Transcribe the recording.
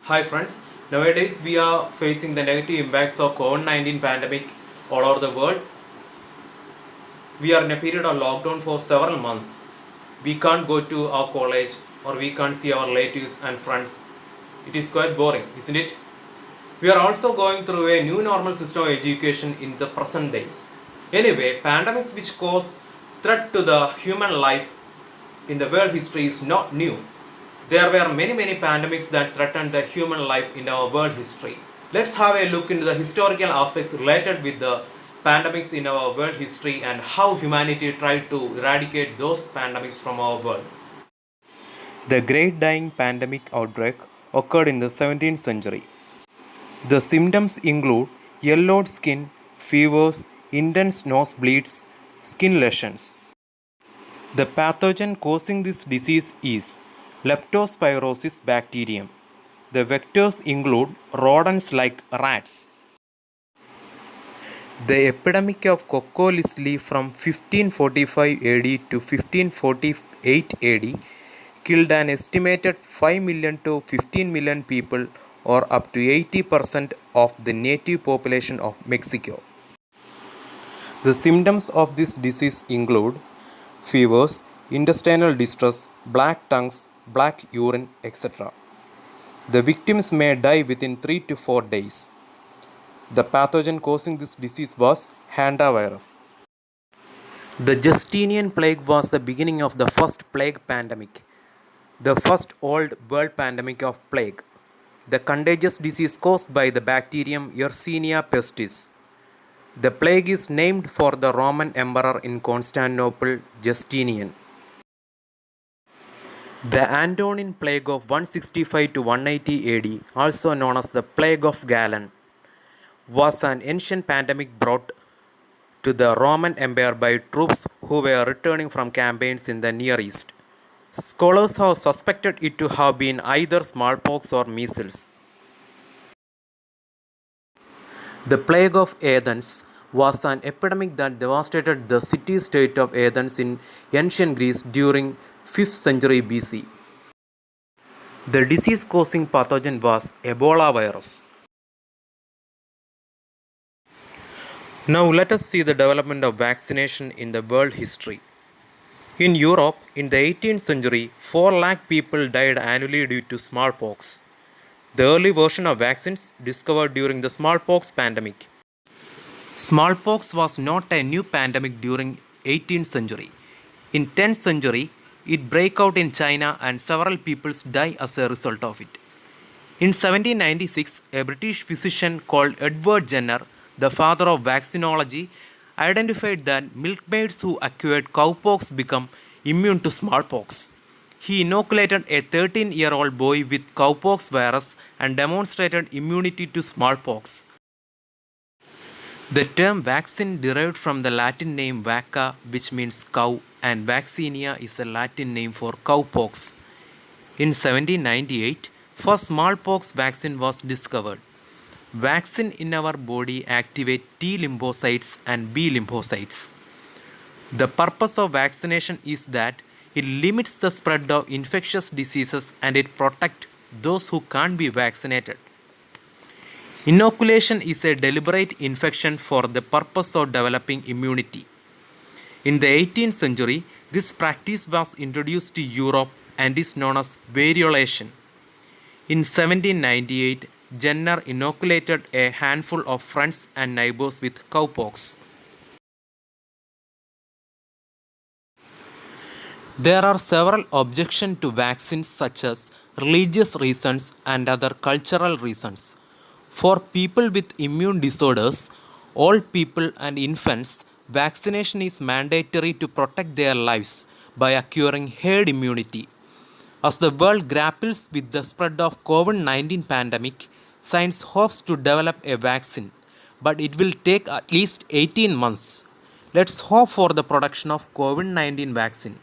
Hi friends, nowadays we are facing the negative impacts of COVID-19 pandemic all over the world. We are in a period of lockdown for several months. We can't go to our college or we can't see our relatives and friends. It is quite boring, isn't it? We are also going through a new normal system of education in the present days. Anyway, pandemics which cause threat to the human life in the world history is not new. There were many pandemics that threatened the human life in our world history. Let's have a look into the historical aspects related with the pandemics in our world history and how humanity tried to eradicate those pandemics from our world. The Great Dying Pandemic outbreak occurred in the 17th century. The symptoms include yellowed skin, fevers, intense nosebleeds, skin lesions. The pathogen causing this disease is Leptospirosis bacterium. The vectors include rodents like rats. The epidemic of Coco-Leachlie from 1545 AD to 1548 AD killed an estimated 5 million to 15 million people, or up to 80% of the native population of Mexico. The symptoms of this disease include fevers, intestinal distress, black tongues, black urine, etc. The victims may die within 3 to 4 days. The pathogen causing this disease was hantavirus. The Justinian plague was the beginning of the first plague pandemic, the first old world pandemic of plague, the contagious disease caused by the bacterium Yersinia pestis. The plague is named for the Roman emperor in Constantinople, Justinian. The Antonine plague of 165 to 180 AD, also known as the Plague of Galen, was an ancient pandemic brought to the Roman Empire by troops who were returning from campaigns in the Near East. Scholars have suspected it to have been either smallpox or measles. The Plague of Athens was an epidemic that devastated the city-state of Athens in ancient Greece during 5th century BC. The disease-causing pathogen was Ebola virus. Now let us see the development of vaccination in the world history. In Europe, in the 18th century, 4 lakh people died annually due to smallpox. The early version of vaccines discovered during the smallpox pandemic. Smallpox was not a new pandemic during 18th century. In 10th century, it broke out in China and several people died as a result of it. In 1796, a British physician called Edward Jenner, the father of vaccinology, identified that milkmaids who acquired cowpox become immune to smallpox. He inoculated a 13-year-old boy with cowpox virus and demonstrated immunity to smallpox. The term vaccine derived from the Latin name vacca, which means cow, and vaccinia is the Latin name for cowpox. In 1798, first smallpox vaccine was discovered. Vaccine in our body activate T lymphocytes and B lymphocytes. The purpose of vaccination is that it limits the spread of infectious diseases and it protects those who can't be vaccinated. Inoculation is a deliberate infection for the purpose of developing immunity. In the 18th century, this practice was introduced to Europe and is known as variolation. In 1798, Jenner inoculated a handful of friends and neighbors with cowpox. There are several objections to vaccines, such as religious reasons and other cultural reasons. For people with immune disorders, old people and infants, vaccination is mandatory to protect their lives by acquiring herd immunity. As the world grapples with the spread of COVID-19 pandemic, science hopes to develop a vaccine, but it will take at least 18 months. Let's hope for the production of COVID-19 vaccine.